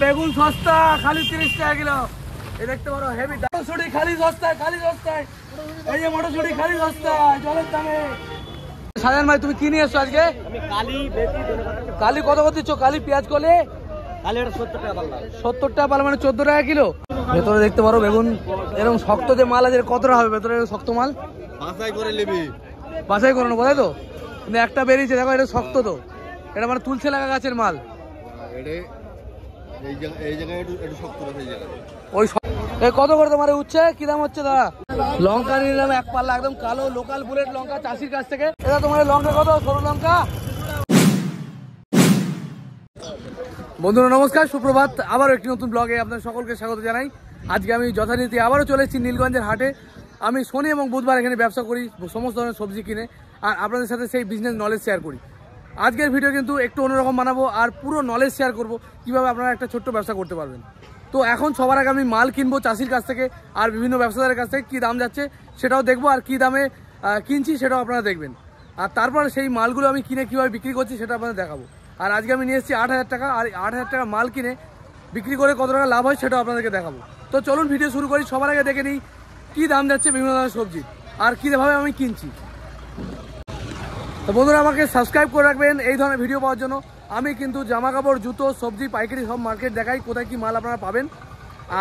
বেগুন সস্তা খালি 30 টাকা কিলো। এই দেখতে পারো হেভি মটরশুঁটি খালি সস্তায় এই যে মটরশুঁটি খালি সস্তায় জলের দামে। সাজান ভাই তুমি কি নিয়ে এসছো আজকে? আমি কালি কত কত দিচ্ছ? কালি পেঁয়াজ কলে কালি 70 টাকা পাল্লা। 70 টাকা পাল্লা মানে 14 টাকা কিলো। ভেতরে দেখতে পারো বেগুন এরকম শক্ত যে মাল আছে কতটা হবে ভেতরে শক্ত মাল? বাছাই করে নিবি, বাছাই করে নেবো তাই তো। কিন্তু একটা বেরিয়েছে দেখো, এটা শক্ত তো, এটা মানে তুলছে লাগা গাছের মাল। ওই কত করে তোমার উচ্ছে কি দাম হচ্ছে দাদা? লঙ্কা নিলাম এক পাল্লা একদম কালো লোকাল বুলেট লঙ্কা চাষির কাছ থেকে। এটা তোমার লঙ্কা কত? সরু লঙ্কা। বন্ধুরা নমস্কার, সুপ্রভাত। আবারও একটি নতুন ব্লগে আপনাদের সকলকে স্বাগত জানাই। আজকে আমি যথারীতি আবারও চলে এসেছি নীলগঞ্জের হাটে। আমি শনি এবং বুধবার এখানে ব্যবসা করি, সমস্ত ধরনের সবজি কিনে আর আপনাদের সাথে সেই বিজনেস নলেজ শেয়ার করি। আজকের ভিডিও কিন্তু একটু অন্যরকম বানাবো আর পুরো নলেজ শেয়ার করব কিভাবে আপনারা একটা ছোট্ট ব্যবসা করতে পারবেন। তো এখন সবার আগে আমি মাল কিনবো চাষির কাছ থেকে আর বিভিন্ন ব্যবসাদারের কাছ থেকে, কী দাম যাচ্ছে সেটাও দেখবো আর কী দামে কিনছি সেটাও আপনারা দেখবেন। আর তারপর সেই মালগুলো আমি কিনে কীভাবে বিক্রি করছি সেটা আপনাদের দেখাবো। আর আজকে আমি নিয়ে এসেছি 8,000 টাকা, আর 8,000 টাকা মাল কিনে বিক্রি করে কত টাকা লাভ হয় সেটাও আপনাদেরকে দেখাবো। তো চলুন ভিডিও শুরু করি। সবার আগে দেখে নিই কী দাম যাচ্ছে বিভিন্ন ধরনের সবজি আর কীভাবে আমি কিনছি। তো বন্ধুরা আমাকে সাবস্ক্রাইব করে রাখবেন এই ধরনের ভিডিও পাওয়ার জন্য। আমি কিন্তু জামা কাপড়, জুতো, সবজি, পাইকারি সব মার্কেট দেখাই, কোথায় কী মাল আপনারা পাবেন।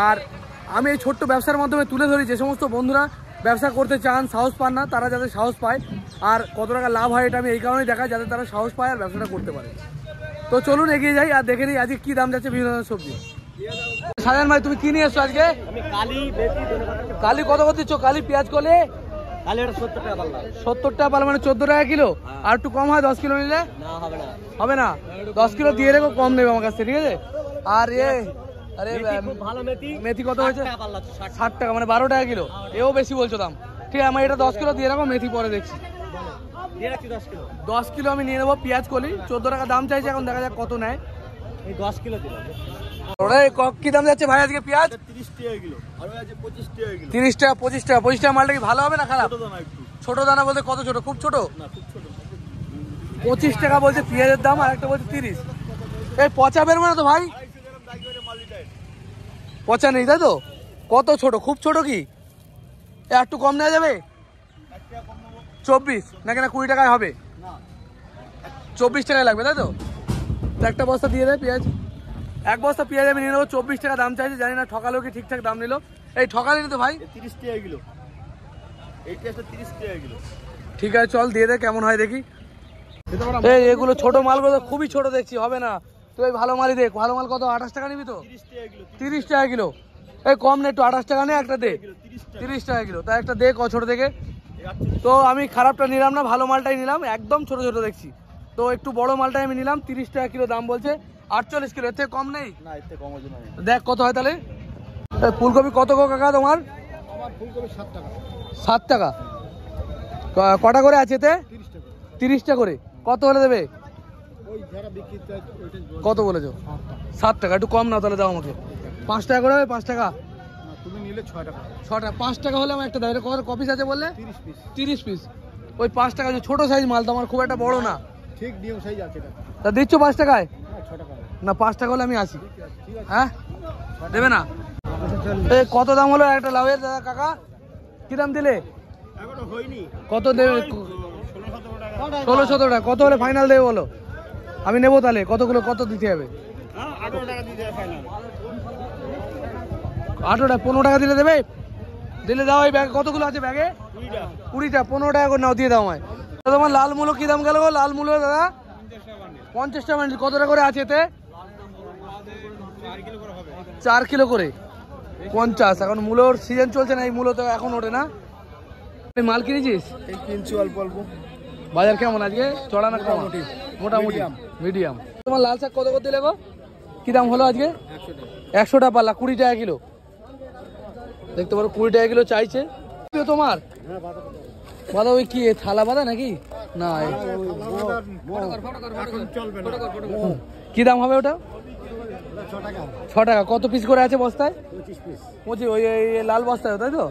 আর আমি এই ছোট্ট ব্যবসার মাধ্যমে তুলে ধরি যে সমস্ত বন্ধুরা ব্যবসা করতে চান, সাহস পান না, তারা যাতে সাহস পায় আর কত টাকা লাভ হয় এটা আমি এই কারণেই দেখাই, যাতে তারা সাহস পায় আর ব্যবসাটা করতে পারে। তো চলুন এগিয়ে যাই আর দেখে নিই আজকে কী দাম যাচ্ছে বিভিন্ন ধরনের সবজি। সাজান ভাই তুমি কি নিয়ে এসছো আজকে? আমি কালি কত কত দিচ্ছ? কালি পেঁয়াজ কলে কালি 70 টাকা পাল্লা। 70 টাকা পাল্লা মানে 14 টাকা কিলো। আর একটু কম হয় 10 কিলো নিলে? না হবে না, হবে না। 10 কিলো দিয়ে রেখো, কম নেবে আমার কাছ থেকে, ঠিক আছে? আর আরে ভালো মেথি কত হয়েছে? 60 টাকা মানে 12 টাকা কিলো। এও বেশি বলছো দাম। ঠিক আছে, আমার এটা 10 কিলো দিয়ে রাখো, মেথি পরে দেখছি। 10 কিলো আমি নিয়ে নেবো। পেঁয়াজ কলি 14 টাকা দাম চাইছে, এখন দেখা যাক কত নেয়। 10 কিলো দিলাম। কি দাম যাচ্ছে ভাই আজকে পেঁয়াজ? 30 টাকা কিলো, আর আছে 25 টাকা কিলো। 30 টাকা 25 টাকা। 25 টাকা মালটা কি ভালো হবে না খারাপ? ছোট দানা বলতে কত ছোট? খুব ছোট না, খুব ছোট। 25 টাকা বলছে পেঁয়াজের দাম, আর একটা বলছে 30। এই পচা বেরোবে না তো ভাই? পচা নেই তাই তো? কত ছোট? খুব ছোট কি? একটু কম নেওয়া যাবে? 24 না কেন 20 টাকায় হবে? 24 টাকায় লাগবে তাই তো? একটা বস্তা দিয়ে দেয় পেঁয়াজ। এক বস্তা পেঁয়াজ আমি নিয়ে নেবো, 24 টাকা দাম চাইছে। জানি না ঠকালেও কি ঠিকঠাক দাম নিল। এই ঠকালি তো ভাই? 30 টাকা কিলো। এইটা 30 টাকা কিলো। ঠিক আছে চল দিয়ে দে, কেমন হয় দেখি। এই এগুলো ছোট মালগুলো খুবই ছোট দেখছি, হবে না। তুই ভালো মালই দেখ। ভালো মাল কত? 28 টাকা নিবি তো? 30 টাকা কিলো। এই কম না একটু, 28 টাকা নে একটা দে। 30 টাকা কিলো তাই একটা দে, ছোট থেকে। তো আমি খারাপটা নিলাম না, ভালো মালটাই নিলাম, একদম ছোট ছোট দেখছি। তো একটু বড় মালটাই আমি নিলাম। 30 টাকা কিলো দাম বলছে। 48 কিলো, এর থেকে কম নেই? না, এর থেকে কম হবে না। দেখ কত হয় তাহলে। ফুলকপি কত গো কাকা তোমার? আমার ফুলকপি 7 টাকা। 7 টাকা। কটা করে আছে এতে? 30 টাকা করে। কত হলে দেবে? ওই যারা বিক্রি করে ওইটা কত বলেছো? 7 টাকা। একটু কম না তাহলে দাও আমাকে। 5 টাকা করে হবে? 5 টাকা। না, তুমি নিলে 6 টাকা। 6 টাকা। 5 টাকা হলে আমার একটা দাও। এটা কত কপিস আছে বললে? 30 পিস। 30 পিস। ওই 5 টাকা ছোট সাইজ মাল তো, আমার খুব একটা বড় না। ঠিক নিয়ম সাইজ আছে এটা। তা দিচ্ছ 5 টাকায়? হ্যাঁ, 6 টাকা। না 5 টাকা হলে আমি আসি। ঠিক আছে। হ্যাঁ দেবে না? এই কত দাম হলো একটা লাউয়ের দাদা কাকা? কি দাম দিলে? এখনো হয়নি। কত দেবে? 16-17 টাকা। কত হলে ফাইনাল দেবে বলো? আমি নেবো তাহলে। কতগুলো কত দিতে হবে? 18 টাকা দিতে ফাইনাল। 18 টাকা। 15 টাকা দিলে দেবে? দিলে দাও। এই ব্যাগে কতগুলো আছে? ব্যাগে 20টা। 15 টাকা করে নাও, দিয়ে দাও আমায়। তোমার লাল মূলো কি দাম গেল গো? লাল মূলো দাদা 50 টাকা বান্ডিল। কত টাকা করে আছে এতে? 4 কিলো করে 50। এখন মূলোর সিজন চলছে না, এই মূলো তো এখন ওঠে না। মাল কিনেছিস? কিনছি অল্প অল্প। বাজার কেমন আজকে? চড়া না কম? মোটামুটি মিডিয়াম। তোমার লাল শাক কত করে দিলে গো? কি দাম হলো আজকে? 100 টাকা পাল্লা। 20 টাকা কিলো। দেখতে পারো 20 টাকা কিলো চাইছে তোমার। বাদা ওই কি থালা বাদা নাকি? না কি দাম হবে ওটা? 6 টাকা। কত পিস করে আছে বস্তায়? 25 ওই লাল বস্তায় তাই তো?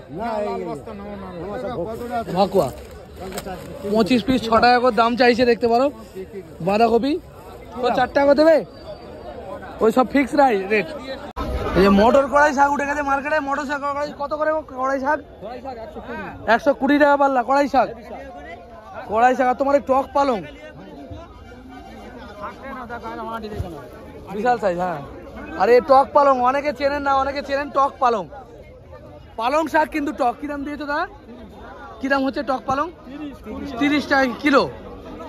ভাকুয়া 25 পিস 6 টাকা করে দাম চাইছে। দেখতে পারো বাঁধাকপি তো 4 টাকা দেবে? ওই সব ফিক্স রেট। এই যে মটর কড়াই শাক উঠে গেছে মার্কেটে। মটর শাক কত করে কড়াই শাক? 120 টাকা পাল্লা কড়াই শাক। কড়াই শাক। আর তোমার টক পালং বিশাল সাইজ। হ্যাঁ, আর এই টক পালং অনেকে চেনেন না, অনেকে চেনেন টক পালং। পালং শাক কিন্তু টক। কি দাম দিয়েছো দাদা? কি দাম হচ্ছে টক পালং? 30 টাকা কিলো।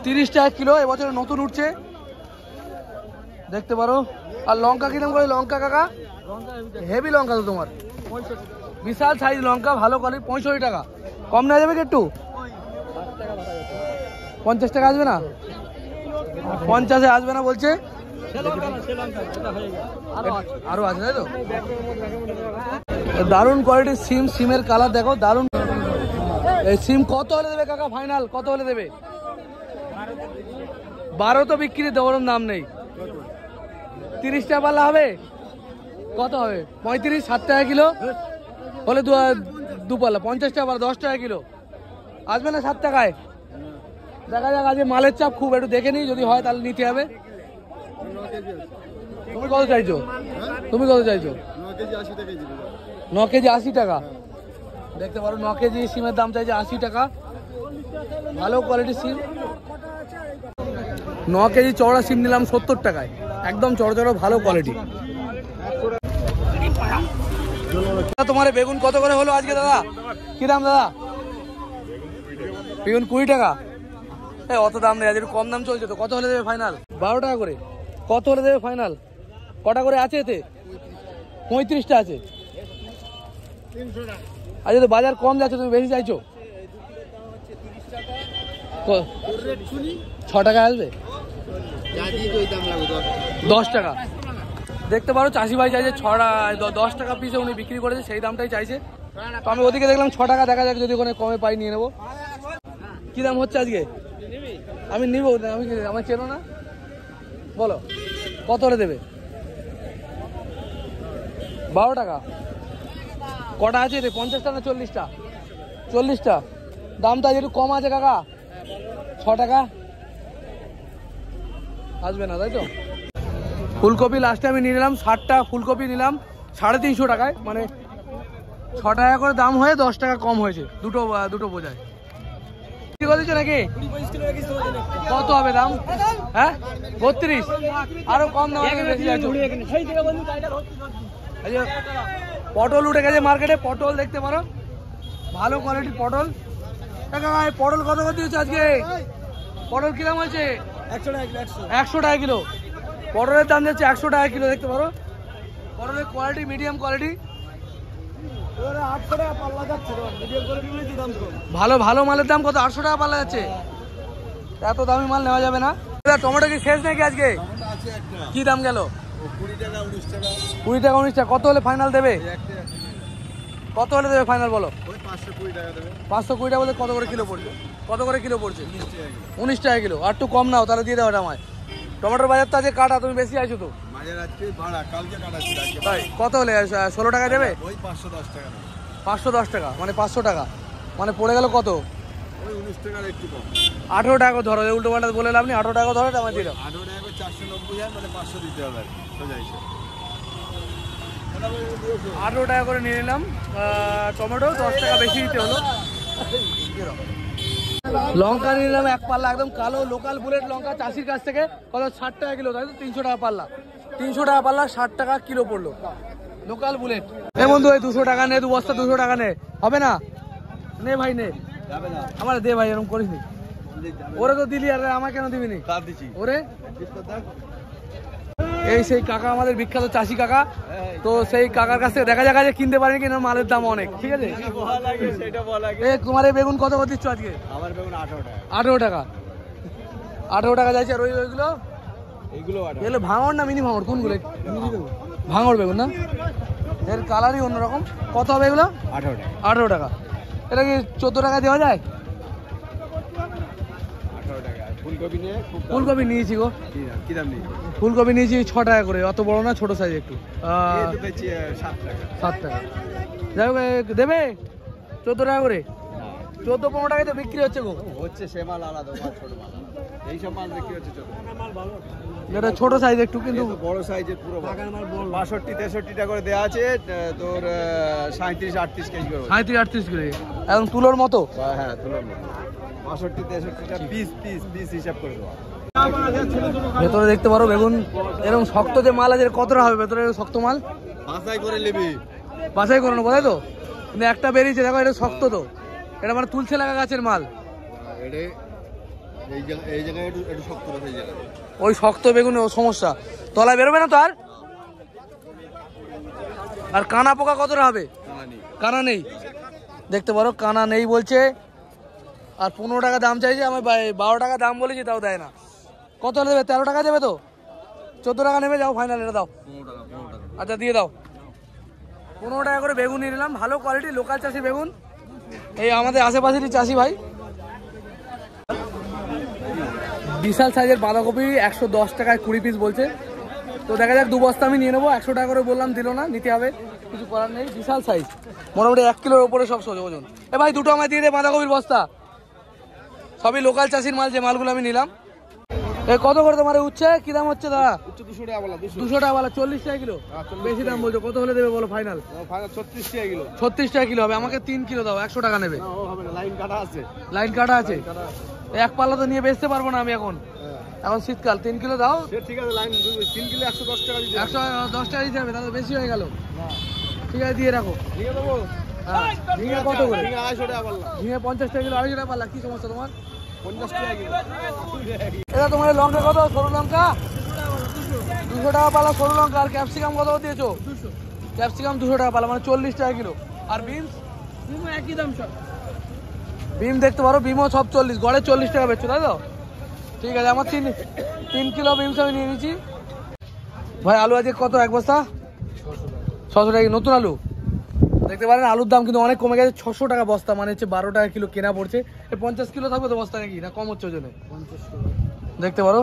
30 টাকা কিলো। এবছরে নতুন উঠছে, দেখতে পারো। আর লঙ্কা কি দাম করে লঙ্কা কাকা? হেভি লঙ্কা তো তোমার, বিশাল সাইজ লঙ্কা, ভালো কোয়ালিটি। 65 টাকা। কম নেওয়া যাবে কি একটু? 50 টাকা আসবে না? 50-এ আসবে না বলছে। আরো আছে তাই তো? দারুণ কোয়ালিটির সিম। সিমের কালার দেখো দারুণ। এই সিম কত হলে দেবে কাকা? ফাইনাল কত হলে দেবে? 12 তো বিক্রি দেওয়ার দাম নেই। 30 টাকা পাল্লা হবে? কত হবে? 35, 7 টাকা কিলো হলে দু পাল্লা 50 টাকা পাল্লা, 10 টাকা কিলো। আসবে না 7 টাকায়? দেখা যাক, আজকে মালের চাপ খুব, একটু দেখে নিই, যদি হয় তাহলে নিতে হবে। তুমি কত চাইছো? তুমি কত চাইছো? 9 কেজি 80 টাকা। দেখতে পারো 9 কেজি সিমের দাম চাইছে 80 টাকা। ভালো কোয়ালিটির সিম। 9 কেজি চওড়া সিম নিলাম 70 টাকায়, একদম চড় ভালো কোয়ালিটি। তোমার বেগুন কত করে হলো আজকে দাদা? কি দাম দাদা? বেগুন 20 টাকা। অত দাম নেই, আজ একটু কম দাম চলছে তো। কত হলে দেবে ফাইনাল? 12 টাকা করে। কত হলে দেবে ফাইনাল? কটা করে আছে এতে? 35টা আছে। আচ্ছা, তো বাজার কম যাচ্ছে, তুমি বেশি চাইছো। 6 টাকা আসবে? 10 টাকা। দেখতে পারো চাষি ভাই চাইছে 10 টাকা পিসে উনি বিক্রি করেছে, সেই দামটাই চাইছে। তো আমি ওদিকে দেখলাম 6 টাকা, দেখা যাক যদি ওখানে কমে পাই নিয়ে নেবো। কি দাম হচ্ছে আজকে? আমি নিব, আমি আমার চেনো না, বলো কত হলে দেবে? 12 টাকা। কটা আছে রে? 50টা না 40টা? 40টা। দামটা একটু কম আছে কাকা। 6 টাকা আসবে না তাই তো? ফুলকপি লাস্টে আমি নিয়ে নিলাম 60টা ফুলকপি নিলাম 350 টাকায়, মানে 6 টাকা করে দাম হয়ে 10 টাকা কম হয়েছে। দুটো বোঝায় দিচ্ছ নাকি? কত হবে দাম? হ্যাঁ 32। আরো কম দাম। পটল উঠে গেছে মার্কেটে। পটল দেখতে পারো, ভালো কোয়ালিটির পটল। পটল কত করে দিয়েছে আজকে? পটল কি দাম হয়েছে? 100 টাকা কিলো। পটলের দাম যাচ্ছে 100 টাকা কিলো। দেখতে পারো পটলের কোয়ালিটি মিডিয়াম কোয়ালিটি। ভালো মালের দাম কত? 800 টাকা পাল্লা যাচ্ছে। এত দামি মাল নেওয়া যাবে না। টমেটো কি শেষ নাকি আজকে? কি দাম গেল? 20 টাকা 19 টাকা। কত হলে ফাইনাল দেবে? কত হলে দেবে ফাইনাল বলো? 520 টাকা বলে কত করে কিলো পড়ছে? কত করে কিলো পড়ছে? 19 টাকা কিলো। আর একটু কম নাও তাহলে দিয়ে দাও আমায়। টমেটোর বাজার তো আজকে কাটা, তুমি বেশি আইছো তো। তাই কত হলে? 16 টাকা দেবে? 510 টাকা মানে 500 টাকা, মানে পড়ে গেল কত? 18 টাকা ধরো। উল্টো পাল্টা বলে লাভ নেই, 18 টাকা ধরো আমার দিয়ে দাও। 18 টাকা করে নিয়ে নিলাম টমেটো। 10 টাকা বেশি দিতে হলো। লঙ্কা নিয়ে নিলাম 1 পাল্লা, একদম কালো লোকাল বুলেট লঙ্কা চাষির কাছ থেকে। কত? 60 টাকা কিলো তাই তো? 300 টাকা পাল্লা। 300 টাকা পাল্লা, 60 টাকা কিলো পড়লো লোকাল বুলেট। এ বন্ধু এই 200 টাকা নে, 2 বস্তা 200 টাকা নে। হবে না? নে ভাই নে। আমার দে ভাই, এরকম করিস নি। ওরে তো দিলি, আর আমার কেন দিবি নি? ওরে এই সেই কাকা আমাদের বিখ্যাত চাষি কাকা। তো সেই কাকার কাছ থেকে দেখা যাক যে কিনতে পারেনি কিনা। মালের দাম অনেক, ঠিক আছে। তোমার এই বেগুন কত করে দিচ্ছ আজকে? আমার বেগুন 18 টাকা। 18 টাকা। 18 টাকা যাচ্ছে। আর ওইগুলো এগুলো ভাঙড় না মিনি ভাঙড়? কোনগুলো? ভাঙড় বেগুন না, এর কালারই অন্যরকম। কত হবে এগুলো? 18 টাকা। 18 টাকা। এটা কি 14 টাকা দেওয়া যায়? 18 টাকা। ফুলকপি নিয়েছি গো। কি দাম নিয়েছি? ফুলকপি নিয়েছি 6 টাকা করে। অত বড় না, ছোট সাইজ একটু। 7 টাকা। 7 টাকা। যাই হোক দেবে 14 টাকা করে। 14-15 টাকায় তো বিক্রি হচ্ছে গো। হচ্ছে সে মাল আলাদা, মাল ছোট মাল আলাদা। এইসব মাল বিক্রি হচ্ছে ছোট এটা ছোট সাইজ একটু, কিন্তু বড় সাইজের পুরো 62-63 টাকা করে দেওয়া আছে তোর 37-38 কেজি করে। 37-38 করে একদম তুলোর মতো। হ্যাঁ তুলোর মতো 62-63টা পিস হিসাব করে দেওয়া। ভেতরে দেখতে পারো বেগুন এরকম শক্ত যে মাল আছে, কতটা হবে ভেতরে শক্ত মাল? বাছাই করে নিবি, বাছাই করে নেবো তাই তো। কিন্তু একটা বেরিয়েছে দেখো, এটা শক্ত তো, এটা মানে তুলছে লাগা গাছের মাল। এই জায়গায় একটু শক্ত রয়েছে, এই জায়গায় ওই শক্ত বেগুনে ও সমস্যা, তলায় বেরোবে না তো আর। আর কানা পোকা কতটা হবে? কানা নেই, দেখতে পারো কানা নেই বলছে। আর 15 টাকা দাম চাইছে, আমি 12 টাকা দাম বলেছি, তাও দেয় না। কত হলে দেবে? 13 টাকা দেবে তো? 14 টাকা নেবে, যাও ফাইনাল, এটা দাও। আচ্ছা দিয়ে দাও। 15 টাকা করে বেগুন নিয়ে নিলাম, ভালো কোয়ালিটি, লোকাল চাষি বেগুন, এই আমাদের আশেপাশেরই চাষি ভাই। বিশাল সাইজের বাঁধাকপি 110 টাকায় 20 পিস বলছে। তো দেখা যাক, 2 বস্তা আমি নিয়ে নেবো। 100 টাকা করে বললাম, দিল না, নিতে হবে, কিছু করার নেই। বিশাল সাইজ, মোটামুটি 1 কিলোর ওপরে সব ওজন। এ ভাই দুটো আমায় দিয়ে দে বাঁধাকপির বস্তা, সবই লোকাল চাষির মাল, যে মালগুলো আমি নিলাম। এ কত করে তোমার উচ্ছে? কি দাম হচ্ছে দাদা? 200 টাকা বলা, 200 টাকা বলা, 40 টাকা কিলো। বেশি দাম বলছো, কত হলে দেবে বলো ফাইনাল? 36 টাকা কিলো। 36 টাকা কিলো হবে, আমাকে 3 কিলো দাও, 100 টাকা নেবে। লাইন কাটা আছে, লাইন কাটা আছে। এক পাল্লা তো নিয়ে বেচতে পারবো না আমি এখন, এখন শীতকাল। 3 কিলো দাও। ঠিক আছে, লাইন 3 কিলো 110 টাকা দিতে হবে। 110 টাকা দিতে হবে, তাহলে বেশি হয়ে গেল। ঠিক আছে, দিয়ে রাখো। দিয়ে দেবো। ঝিঙে কত করে? 250 টাকা পাল্লা। ঝিঙে 50 টাকা কিলো, 250 টাকা পাল্লা। কি সমস্যা তোমার? 50 টাকা কিলো। এটা তোমার লঙ্কা কত? সরু লঙ্কা 200 টাকা পাল্লা সরু লঙ্কা। আর ক্যাপসিকাম কত দিয়েছো? ক্যাপসিকাম 200 টাকা পাল্লা, মানে 40 টাকা কিলো। আর বিনস? একই দাম সব। বিম দেখতে পারো, বিমও সব 40, গড়ে 40 টাকা বেচছো তাই তো? ঠিক আছে, আমার 3 কিলো বিমস আমি নিয়ে নিচ্ছি। ভাই আলু আজকে কত এক বস্তা? 600 টাকা। নতুন আলু দেখতে পারেন, আলুর দাম কিন্তু অনেক কমে গেছে। 600 টাকা বস্তা, মানে হচ্ছে 12 টাকা কিলো কেনা পড়ছে। 50 কিলো থাকবে তো বস্তা নাকি, না কম হচ্ছে ওজনে? দেখতে পারো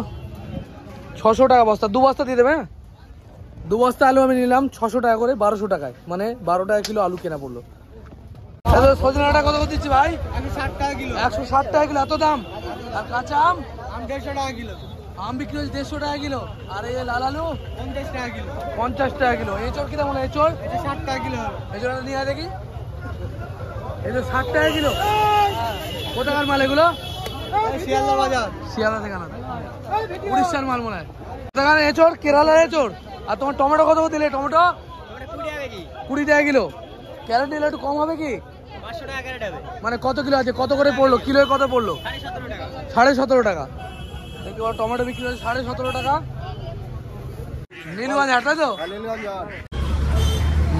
600 টাকা বস্তা। 2 বস্তা দিয়ে দেবে। 2 বস্তা আলু আমি নিলাম 600 টাকা করে, 1200 টাকায়, মানে 12 টাকা কিলো আলু কেনা পড়লো। সজনাটা কত করে দিচ্ছি ভাই? 160 টাকা কিলো। 160 টাকা কিলো, এত দাম? আর কাঁচা আম? 150 টাকা কিলো। আম বিক্রি হচ্ছে 150 টাকা কিলো। আর এই লাল আলু 50 টাকা কিলো। 50 টাকা কিলো। এঁচড় কিনা মনে হয়? এঁচড় 60 টাকা কিলো। এঁচড় নিয়ে আয় দেখি। এগুলো 60 টাকা কিলো। কোথাকার মাল এগুলো? শিয়ালদা বাজার। শিয়ালদা থেকে আনা, উড়িষ্যার মাল মনে হয়। কোথাকার এঁচড়? কেরালার এঁচড়। আর তোমার টমেটো কত দিলে? টমেটো 20 টাকা কিলো। ক্যারেট নিলে একটু কম হবে কি? 500 টাকা ক্যারেট হবে। মানে কত কিলো আছে? কত করে পড়লো কিলোয়? কত পড়লো? 17.5 টাকা। দেখতে পারো টমেটো বিক্রি হচ্ছে 17.5 টাকা। নীলগঞ্জ হাট তাই তো?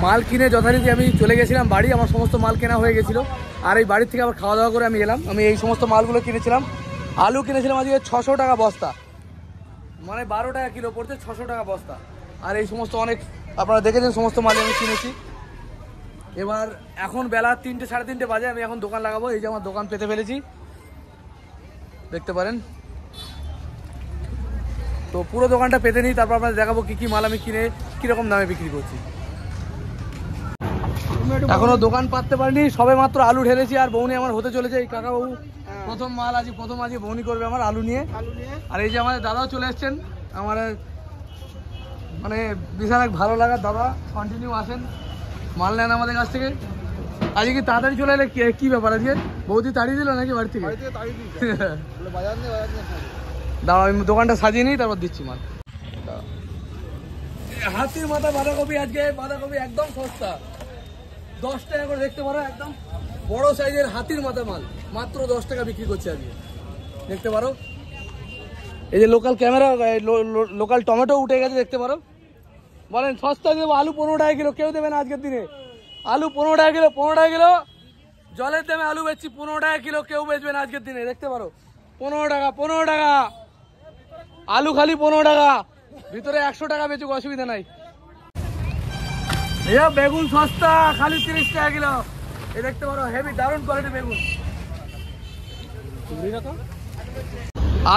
মাল কিনে যথারীতি আমি চলে গেছিলাম বাড়ি, আমার সমস্ত মাল কেনা হয়ে গেছিলো। আর এই বাড়ির থেকে আবার খাওয়া দাওয়া করে আমি এলাম। আমি এই সমস্ত মালগুলো কিনেছিলাম। আলু কিনেছিলাম আজকে 600 টাকা বস্তা, মানে 12 টাকা কিলো পড়ছে, 600 টাকা বস্তা। আর এই সমস্ত অনেক আপনারা দেখেছেন সমস্ত মাল আমি কিনেছি। এবার এখন বেলা 3টে 3:30 বাজে, আমি এখন দোকান লাগাবো। এই যে আমার দোকান পেতে ফেলেছি, দেখতে পারেন। তো পুরো দোকানটা পেতে নিই, তারপর আপনাদের দেখাবো কি কি মাল আমি কিনে কিরকম দামে বিক্রি করছি। এখনো দোকান পাততে পারিনি, সবে মাত্র আলু ঢেলেছি। আর বৌনি আমার হতে চলেছে, এই কাকাবাবু প্রথম মাল প্রথম আজকে বৌনি করবে আমার আলু নিয়ে। আর এই যে আমাদের দাদাও চলে এসছেন, আমার মানে বিশাল এক ভালো লাগার দাদা, কন্টিনিউ আসেন, মাল নেন আমাদের কাছ থেকে। আজকে কি তাড়াতাড়ি চলে এলে? কি ব্যাপার আজকে? বৌদি তাড়িয়ে দিল নাকি বাড়ি থেকে? দাঁড়া, আমি দোকানটা সাজিয়ে নিই, তারপর দিচ্ছি মাল। হাতির মাথা বাঁধাকপি, আজকে বাঁধাকপি একদম সস্তা, 10 টাকা করে। দেখতে পারো একদম বড় সাইজের হাতির মাথা মাল, মাত্র 10 টাকা বিক্রি করছে আজকে, দেখতে পারো। এই যে লোকাল ক্যামেরা, লোকাল টমেটো উঠে গেছে, দেখতে পারো। বলেন সস্তা দেবো? আলু 15 টাকা কিলো, কেউ দেবে না আজকের দিনে। আলু 15 টাকা কিলো, 15 টাকা কিলো জলের দামে আলু বেচছি, 15 টাকা কিলো, কেউ বেচবে না আজকের দিনে, দেখতে পারো। 15 টাকা, 15 টাকা আলু, খালি 15 টাকা, ভিতরে 100 টাকা বেচুক, অসুবিধা নাই। বেগুন সস্তা, খালি 30 টাকা কিলো। এই দেখতে পারো, হেভি দারুণ কোয়ালিটি বেগুন।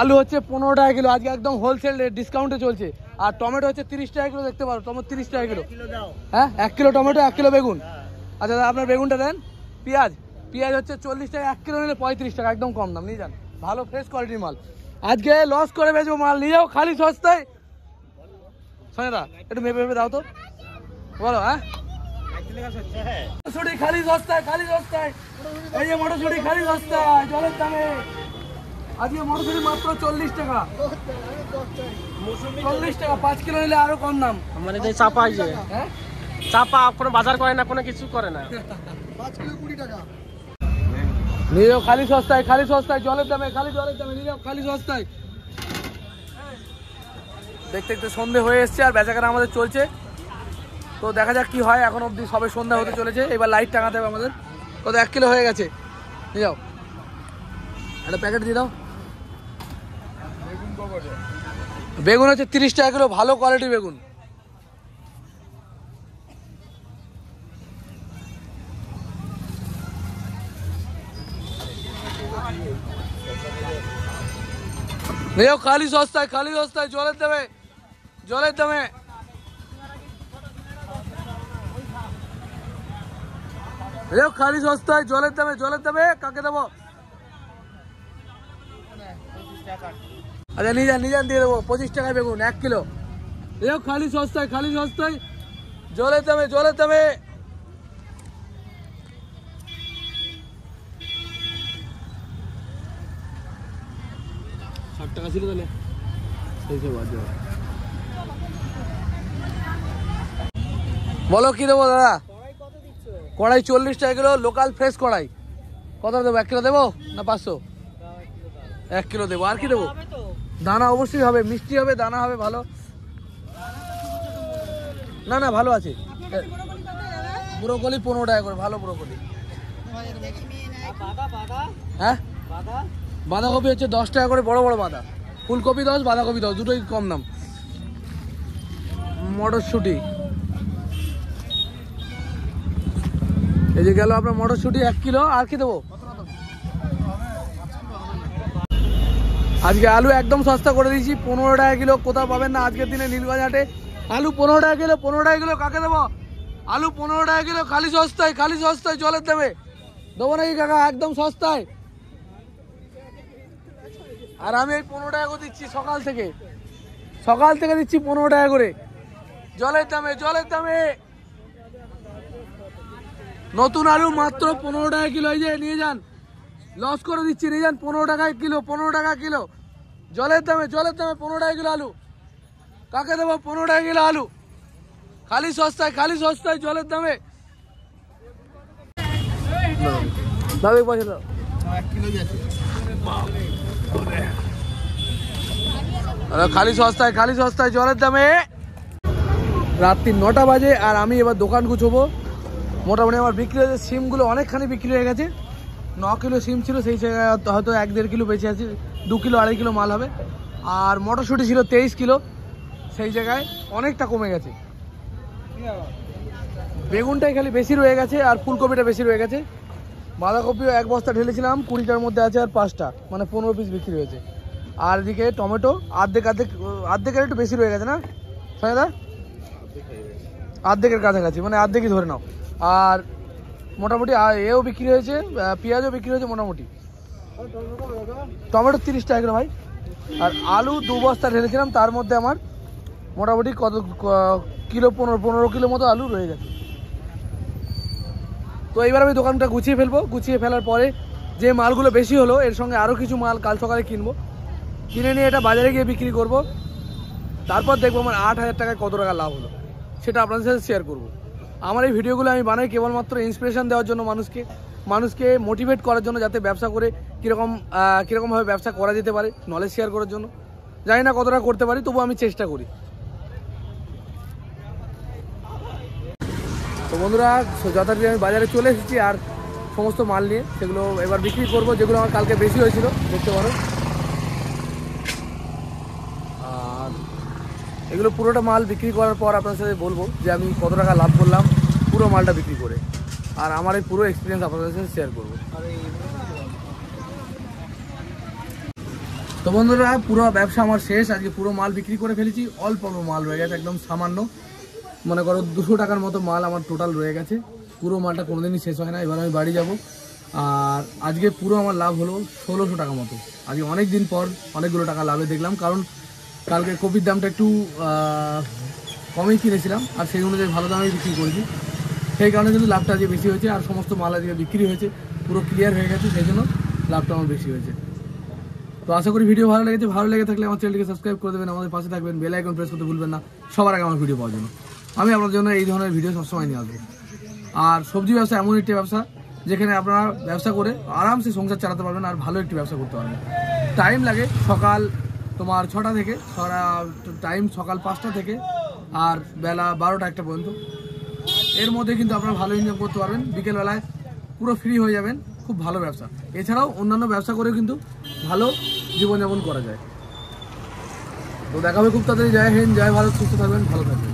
আলু হচ্ছে 15 টাকা কিলো, আজকে একদম হোলসেল ডিসকাউন্টে চলছে। আর টমেটো হচ্ছে 30 টাকা কিলো, দেখতে পারো। টমেটো 30 টাকা কিলো। হ্যাঁ, 1 কিলো টমেটো, 1 কিলো বেগুন। আচ্ছা দাদা, আপনার বেগুনটা দেন। পেঁয়াজ পেঁয়াজ হচ্ছে 40 টাকা, 1 কিলো নিলে 35 টাকা, একদম কম দাম, নিয়ে যান, ভালো ফ্রেশ কোয়ালিটির মাল। আজকে লস করে বেচবো মাল, নিয়ে যাও খালি সস্তায়। সোনিদা একটু মেপে মেপে দাও তো, বলো। হ্যাঁ মটরশুঁটি খালি সস্তায়, খালি সস্তায়, এই যে মটরশুঁটি খালি সস্তায় জলের দামে। আজকে মটরশুঁটি মাত্র 40 টাকা, 40 টাকা, 5 কিলো নিলে আরো কম দাম। আমাদের যে চাপা আছে, হ্যাঁ চাপা কোনো বাজার করে না, কোনো কিছু করে না। 5 কিলো 20 টাকা। নিয়ে যাও খালি সস্তায়, খালি সস্তায় জলের দামে, খালি জলের দামে নিয়ে যাও খালি সস্তায়। দেখতে দেখতে সন্ধে হয়ে এসছে আর বেচাকেনা আমাদের চলছে, তো দেখা যাক কি হয়। এখন অবধি সবে সন্ধ্যা হতে চলেছে, এবার লাইট টাঙাতে হবে আমাদের। কত 1 কিলো হয়ে গেছে, নিয়ে যাও একটা প্যাকেট দিয়ে দাও। বেগুন হচ্ছে 30 টাকা কিলো, ভালো কোয়ালিটি বেগুন। নিয়ে যাও খালি সস্তায়, খালি সস্তায় জলের দামে, জলের দামে। খালি সস্তায় জলের দামে, জলের দামে। কাকে দেবো? আচ্ছা নিয়ে যান, নিয়ে যান, দিয়ে দেবো 25 টাকায় বেগুন 1 কিলো। খালি সস্তায়, খালি সস্তায় জলের দামে, জলের দামে। ষাট টাকা ছিল তাহলে, বলো কি দেবো দাদা? কড়াই 40 টাকা কিলো, লোকাল ফ্রেশ কড়াই। কত দেবো? 1 কিলো দেবো না 500? 1 কিলো দেবো। আর কি দেবো? দানা অবশ্যই হবে, মিষ্টি হবে, দানা হবে ভালো। না না ভালো আছে। ব্রোকলি 15 টাকা করে, ভালো ব্রোকলি। হ্যাঁ বাঁধাকপি হচ্ছে 10 টাকা করে, বড় বড় বাঁধা। ফুলকপি 10, বাঁধাকপি 10, দুটোই কম দাম। মটরশুঁটি এই যে গেল আপনার মটরশুঁটি 1 কিলো। আর কি দেবো? আজকে আলু একদম সস্তা করে দিয়েছি, 15 টাকা কিলো। কোথাও পাবেন না আজকের দিনে নীলগঞ্জ হাটে। আলু 15 টাকা কিলো, 15 টাকা কিলো। কাকে দেবো? আলু 15 টাকা কিলো, খালি সস্তায়, খালি সস্তায় জলের দেবে। দেবো নাকি কাকা? একদম সস্তায়। আর আমি এই 15 টাকা করে দিচ্ছি সকাল থেকে, সকাল থেকে দিচ্ছি 15 টাকা করে জলের দামে, জলের দামে। নতুন আলু মাত্র 15 টাকা কিলো। এই যে নিয়ে যান, লস করে দিচ্ছি, নিয়ে যান 15 টাকায় কিলো, 15 টাকা কিলো জলের দামে, জলের দামে 15 টাকা কিলো আলু। কাকে দেবো? 15 টাকা কিলো আলু, খালি সস্তায়, খালি সস্তায় জলের দামে। দাদা পয়সা দাও। 1 কিলো আছে। খালি সস্তায়, খালি সস্তায় জলের দামে। রাত্রি 9টা বাজে আর আমি এবার দোকান গুছবো। মোটামুটি আমার বিক্রি হয়েছে, সিমগুলো অনেকখানি বিক্রি হয়ে গেছে। 9 কিলো সিম ছিল, সেই জায়গায় হয়তো 1-1.5 কিলো বেঁচে আছে, 2 কিলো 2.5 কিলো মাল হবে। আর মটরশুঁটি ছিল 23 কিলো, সেই জায়গায় অনেকটা কমে গেছে। বেগুনটাই খালি বেশি রয়ে গেছে আর ফুলকপিটা বেশি রয়ে গেছে। বাঁধাকপিও 1 বস্তা ঢেলেছিলাম, 20টার মধ্যে আছে আর 5টা, মানে 15 পিস বিক্রি হয়েছে। আর এদিকে টমেটো অর্ধেকের একটু বেশি রয়ে গেছে না দাদা? অর্ধেকের কাছাকাছি, মানে অর্ধেকই ধরে নাও। আর মোটামুটি এও বিক্রি হয়েছে, পেঁয়াজও বিক্রি হয়েছে মোটামুটি। টমেটো 30 টাকা কিলো ভাই। আর আলু 2 বস্তা ঢেলেছিলাম, তার মধ্যে আমার মোটামুটি কত কিলো, 15 কিলো মতো আলু রয়ে গেছে। তো এইবার আমি দোকানটা গুছিয়ে ফেলবো। গুছিয়ে ফেলার পরে যে মালগুলো বেশি হলো, এর সঙ্গে আরও কিছু মাল কাল সকালে কিনবো, কিনে নিয়ে এটা বাজারে গিয়ে বিক্রি করব। তারপর দেখবো আমার 8,000 টাকায় কত টাকা লাভ হলো, সেটা আপনাদের সাথে শেয়ার করব। আমার এই ভিডিওগুলো আমি বানাই কেবলমাত্র ইন্সপিরেশন দেওয়ার জন্য, মানুষকে মোটিভেট করার জন্য, যাতে ব্যবসা করে কীরকমভাবে ব্যবসা করা যেতে পারে, নলেজ শেয়ার করার জন্য। জানি না কতটা করতে পারি, তবু আমি চেষ্টা করি। তো বন্ধুরা, যথারীতি আমি বাজারে চলে এসেছি আর সমস্ত মাল নিয়ে, সেগুলো এবার বিক্রি করব। যেগুলো আমার কালকে বেশি হয়েছিল, দেখতে পারো। আর এগুলো পুরোটা মাল বিক্রি করার পর আপনার সাথে বলবো যে আমি কত টাকা লাভ করলাম পুরো মালটা বিক্রি করে, আর আমার এই পুরো এক্সপিরিয়েন্স আপনাদের সাথে শেয়ার করবো। তো বন্ধুরা, পুরো ব্যবসা আমার শেষ। আজকে পুরো মাল বিক্রি করে ফেলেছি, অল্প মাল রয়ে গেছে, একদম সামান্য, মনে করো 200 টাকার মতো মাল আমার টোটাল রয়ে গেছে। পুরো মালটা কোনোদিনই শেষ হয় না। এবার আমি বাড়ি যাব, আর আজকে পুরো আমার লাভ হলো 1600 টাকা মতো। আজকে অনেক দিন পর অনেকগুলো টাকা লাভে দেখলাম, কারণ কালকে কপির দামটা একটু কমেই কিনেছিলাম আর সেই অনুযায়ী ভালো দামেই বিক্রি করেছি, সেই কারণে কিন্তু লাভটা আজকে বেশি হয়েছে। আর সমস্ত মাল আজকে বিক্রি হয়েছে, পুরো ক্লিয়ার হয়ে গেছে, সেই জন্য লাভটা আমার বেশি হয়েছে। তো আশা করি ভিডিও ভালো লেগেছে। ভালো লেগে থাকলে আমার চ্যানেলটিকে সাবস্ক্রাইব করে দেবেন, আমাদের পাশে থাকবেন, বেল আইকন প্রেস করতে ভুলবেন না সবার আগে আমার ভিডিও পাওয়ার জন্য। আমি আপনার জন্য এই ধরনের ভিডিও সবসময় নিয়ে আসবো। আর সবজি ব্যবসা এমন একটি ব্যবসা যেখানে আপনারা ব্যবসা করে আরামসে সংসার চালাতে পারবেন আর ভালো একটি ব্যবসা করতে পারবেন। টাইম লাগে সকাল তোমার 6টা থেকে, টাইম সকাল 5টা থেকে আর বেলা 12টা 1টা পর্যন্ত। এর মধ্যে কিন্তু আপনারা ভালো ইনকাম করতে পারবেন, বিকেলবেলায় পুরো ফ্রি হয়ে যাবেন। খুব ভালো ব্যবসা। এছাড়াও অন্যান্য ব্যবসা করেও কিন্তু ভালো জীবনযাপন করা যায়। তো দেখা হবে খুব তাড়াতাড়ি। জয় হিন্দ, জয় ভারত, সুস্থ থাকবেন, ভালো থাকবেন।